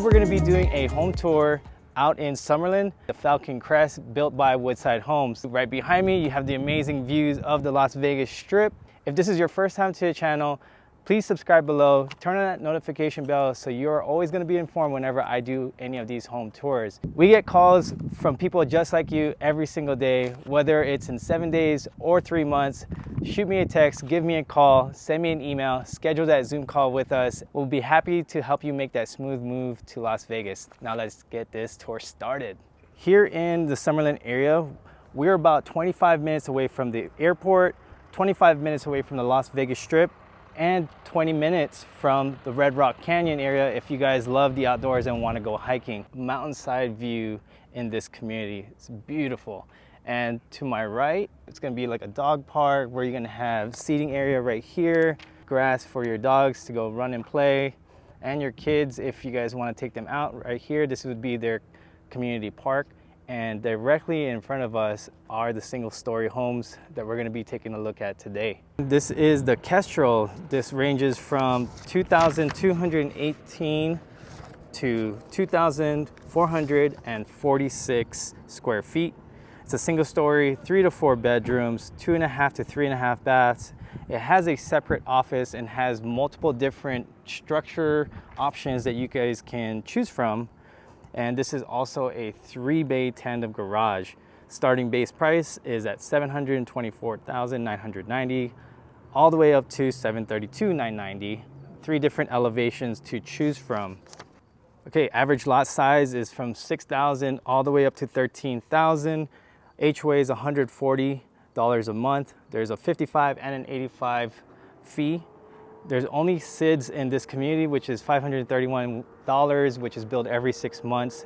we're going to be doing a home tour out in Summerlin, the Falcon Crest built by Woodside Homes. Right behind me, you have the amazing views of the Las Vegas Strip. If this is your first time to the channel, please subscribe below, turn on that notification bell so you're always going to be informed whenever I do any of these home tours. We get calls from people just like you every single day, whether it's in 7 days or 3 months. Shoot me a text, give me a call, send me an email, schedule that Zoom call with us. We'll be happy to help you make that smooth move to Las Vegas. Now let's get this tour started. Here in the Summerlin area, we're about 25 minutes away from the airport, 25 minutes away from the Las Vegas Strip, and 20 minutes from the Red Rock Canyon area if you guys love the outdoors and want to go hiking. Mountainside view in this community. It's beautiful. And to my right, it's going to be like a dog park where you're going to have seating area right here, grass for your dogs to go run and play, and your kids if you guys want to take them out right here. This would be their community park. And directly in front of us are the single-story homes that we're going to be taking a look at today. This is the Kestrel. This ranges from 2,218 to 2,446 square feet. It's a single-story, 3 to 4 bedrooms, 2.5 to 3.5 baths. It has a separate office and has multiple different structure options that you guys can choose from. And this is also a 3-bay tandem garage. Starting base price is at $724,990, all the way up to $732,990. 3 different elevations to choose from. Okay, average lot size is from 6,000 all the way up to 13,000. HOA is $140 a month. There's a $55 and an $85 fee. There's only SIDS in this community, which is $531, which is billed every 6 months.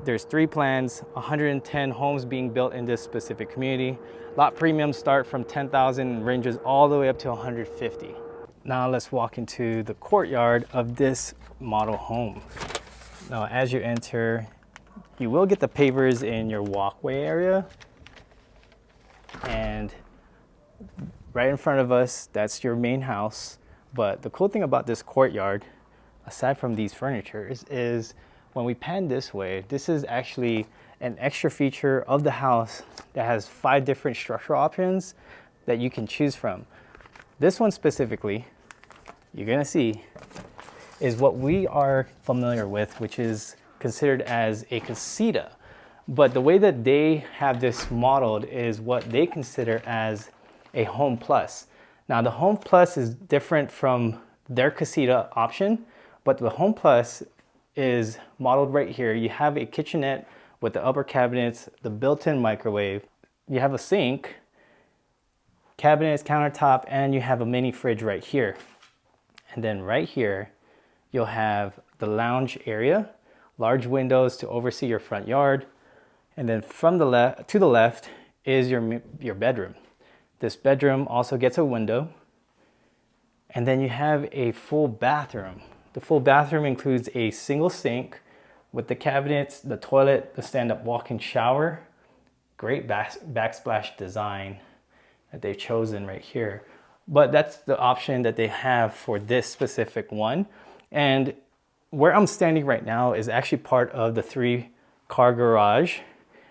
There's 3 plans, 110 homes being built in this specific community. Lot premiums start from $10,000 and ranges all the way up to $150. Now let's walk into the courtyard of this model home. Now as you enter, you will get the pavers in your walkway area. And right in front of us, that's your main house. But the cool thing about this courtyard, aside from these furnitures, is when we pan this way, this is actually an extra feature of the house that has 5 different structural options that you can choose from. This one specifically, you're gonna see, is what we are familiar with, which is considered as a casita. But the way that they have this modeled is what they consider as a Home Plus. Now the Home Plus is different from their casita option, but the Home Plus is modeled right here. You have a kitchenette with the upper cabinets, the built-in microwave. You have a sink, cabinets, countertop, and you have a mini fridge right here. And then right here, you'll have the lounge area, large windows to oversee your front yard. And then from the left to the left is your bedroom. This bedroom also gets a window. And then you have a full bathroom. The full bathroom includes a single sink with the cabinets, the toilet, the stand-up walk-in shower. Great backsplash design that they've chosen right here. But that's the option that they have for this specific one. And where I'm standing right now is actually part of the 3-car garage.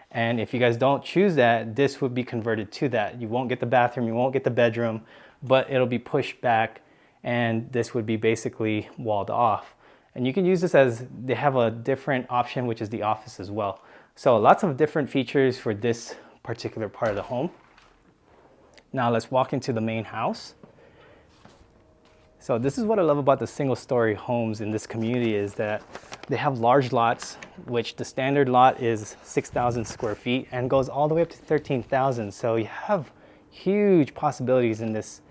And if you guys don't choose that, this would be converted to that. You won't get the bathroom, you won't get the bedroom, but it'll be pushed back and this would be basically walled off. And you can use this as, they have a different option, which is the office as well. So lots of different features for this particular part of the home. Now let's walk into the main house. So this is what I love about the single-story homes in this community is that they have large lots, which the standard lot is 6,000 square feet and goes all the way up to 13,000. So you have huge possibilities in this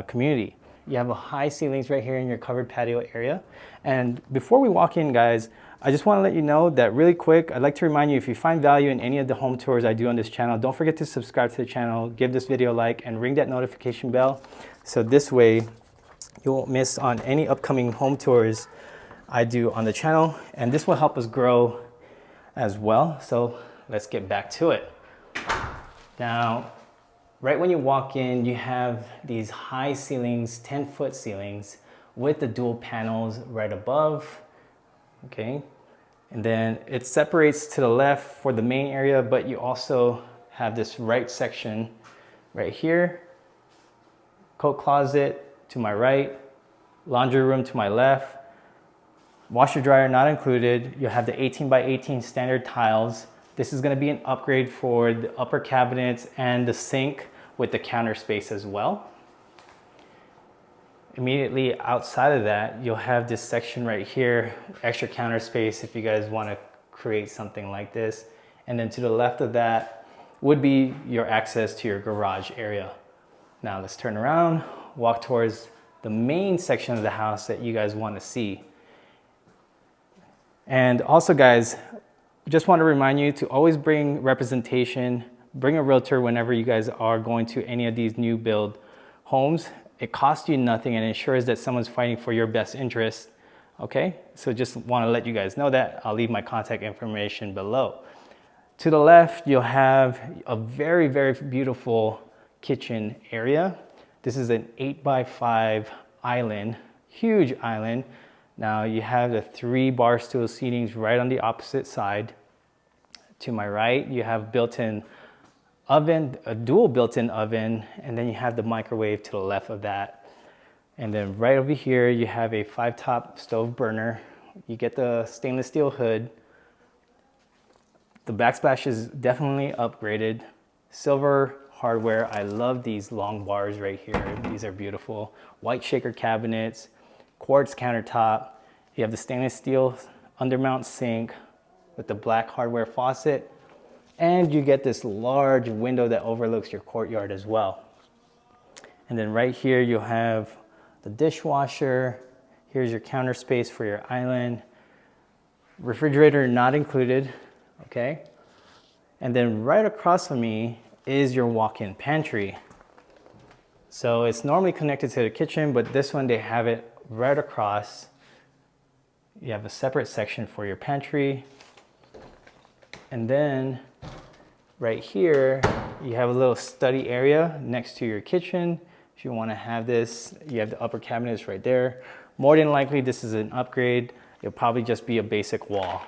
community. You have a high ceilings right here in your covered patio area. And before we walk in, guys, I just want to let you know that really quick, I'd like to remind you, if you find value in any of the home tours I do on this channel, don't forget to subscribe to the channel, give this video a like, and ring that notification bell. So this way, you won't miss on any upcoming home tours I do on the channel. And this will help us grow as well. So let's get back to it. Now, right when you walk in, you have these high ceilings, 10-foot ceilings with the dual panels right above okay? And then it separates to the left for the main area, but you also have this right section right here, coat closet to my right, laundry room to my left, washer dryer not included. You'll have the 18 by 18 standard tiles. This is gonna be an upgrade for the upper cabinets and the sink with the counter space as well. Immediately outside of that, you'll have this section right here, extra counter space if you guys wanna create something like this. And then to the left of that would be your access to your garage area. Now let's turn around, walk towards the main section of the house that you guys wanna see. And also guys, just want to remind you to always bring representation, bring a realtor whenever you guys are going to any of these new build homes. It costs you nothing and ensures that someone's fighting for your best interest, okay? So just want to let you guys know that. I'll leave my contact information below. To the left, you'll have a very, very beautiful kitchen area. This is an 8x5 island, huge island. Now you have the 3 bar stool seatings right on the opposite side. To my right, you have built-in oven, a dual built-in oven, and then you have the microwave to the left of that. And then right over here, you have a 5-top stove burner. You get the stainless steel hood. The backsplash is definitely upgraded. Silver hardware. I love these long bars right here. These are beautiful. White shaker cabinets, quartz countertop. You have the stainless steel undermount sink with the black hardware faucet, and you get this large window that overlooks your courtyard as well. And then right here you'll have the dishwasher. Here's your counter space for your island. Refrigerator not included, okay? And then right across from me is your walk-in pantry. So it's normally connected to the kitchen, but this one they have it right across. You have a separate section for your pantry. And then right here, you have a little study area next to your kitchen. If you want to have this, you have the upper cabinets right there. More than likely, this is an upgrade. It'll probably just be a basic wall.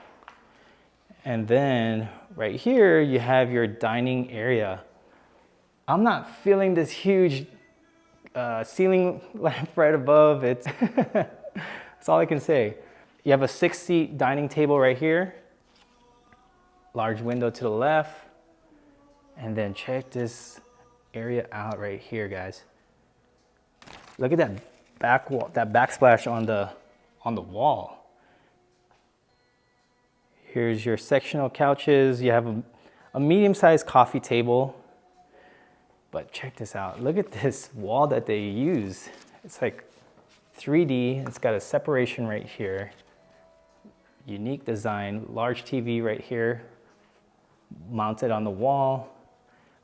And then right here, you have your dining area. I'm not feeling this huge ceiling lamp right above. That's all I can say. You have a 6-seat dining table right here. Large window to the left. And then check this area out right here, guys. Look at that back wall, that backsplash on the wall. Here's your sectional couches. You have a medium-sized coffee table. But check this out. Look at this wall that they use. It's like 3D. It's got a separation right here. Unique design. Large TV right here, mounted on the wall.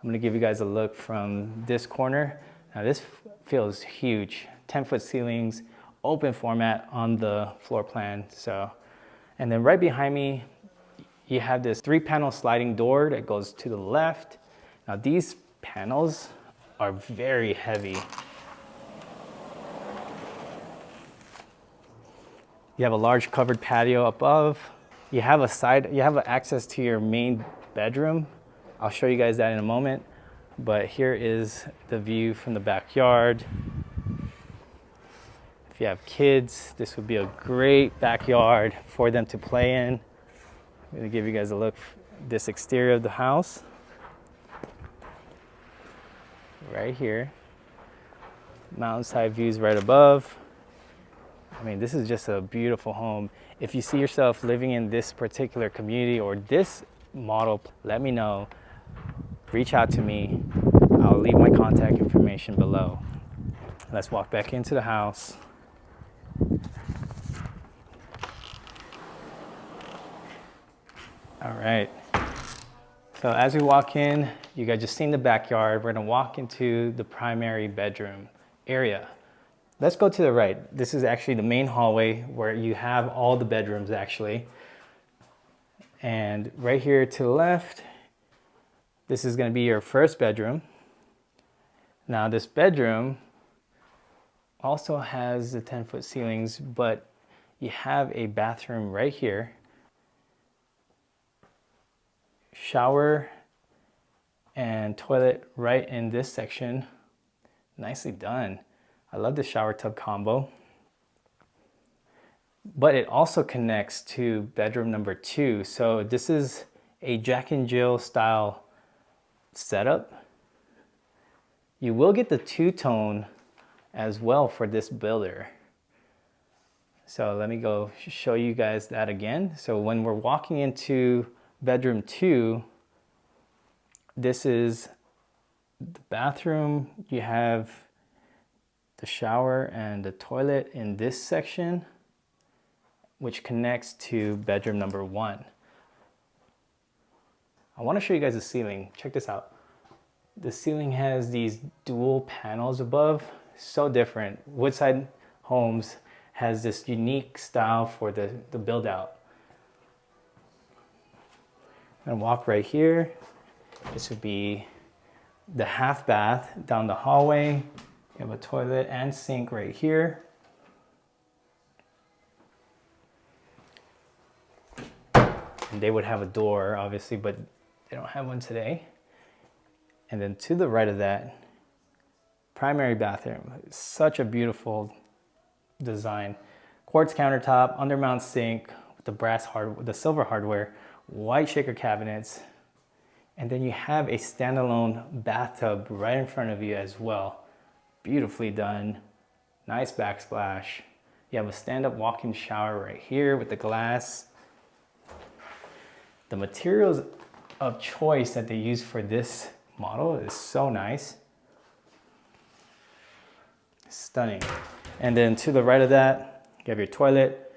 I'm gonna give you guys a look from this corner. Now this feels huge. 10-foot ceilings, open format on the floor plan. So, and then right behind me, you have this 3-panel sliding door that goes to the left. Now these panels are very heavy. You have a large covered patio above. You have access to your main bedroom. I'll show you guys that in a moment. But here is the view from the backyard. If you have kids, this would be a great backyard for them to play in. I'm gonna give you guys a look at this exterior of the house. Right here. Mountainside views right above. I mean, this is just a beautiful home. If you see yourself living in this particular community or this model, let me know. Reach out to me. I'll leave my contact information below. Let's walk back into the house. All right. So as we walk in, you guys just seen the backyard. We're gonna walk into the primary bedroom area. Let's go to the right. This is actually the main hallway where you have all the bedrooms actually. And right here to the left, this is gonna be your first bedroom. Now this bedroom also has the 10-foot ceilings, but you have a bathroom right here, shower and toilet right in this section. Nicely done. I love the shower tub combo. But it also connects to bedroom number 2. So this is a Jack and Jill style setup. You will get the two-tone as well for this builder. So let me go show you guys that again. So when we're walking into bedroom 2, this is the bathroom. You have the shower and the toilet in this section, which connects to bedroom number 1. I want to show you guys the ceiling. Check this out. The ceiling has these dual panels above, so different. Woodside Homes has this unique style for the build out. I'm gonna walk right here. This would be the half bath down the hallway. You have a toilet and sink right here. And they would have a door, obviously, but they don't have one today. And then to the right of that, primary bathroom. Such a beautiful design. Quartz countertop, undermount sink with the silver hardware, white shaker cabinets, and then you have a standalone bathtub right in front of you as well. Beautifully done. Nice backsplash. You have a stand-up walk-in shower right here with the glass. The materials of choice that they use for this model is so nice. Stunning. And then to the right of that, you have your toilet,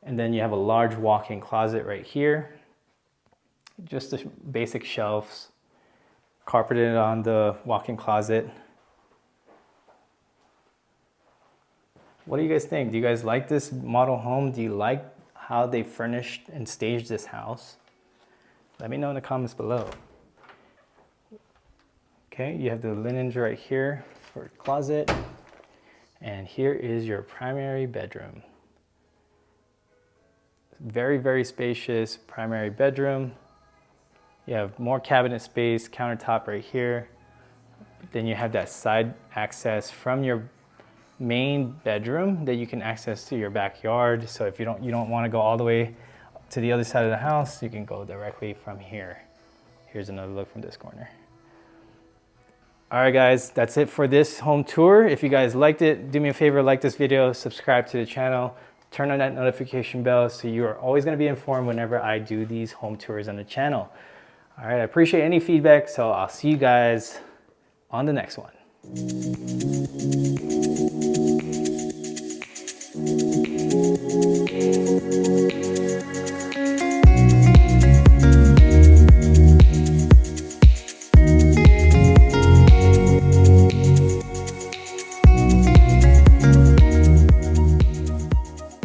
and then you have a large walk-in closet right here. Just the basic shelves, carpeted on the walk-in closet. What do you guys think? Do you guys like this model home? Do you like how they furnished and staged this house? Let me know in the comments below. Okay, you have the linens right here for closet. And here is your primary bedroom. Very, very spacious primary bedroom. You have more cabinet space, countertop right here. Then you have that side access from your main bedroom that you can access to your backyard. So if you don't want to go all the way to the other side of the house, you can go directly from here. Here's another look from this corner. All right, guys, that's it for this home tour. If you guys liked it, do me a favor, like this video, subscribe to the channel, turn on that notification bell so you are always going to be informed whenever I do these home tours on the channel. All right, I appreciate any feedback, so I'll see you guys on the next one.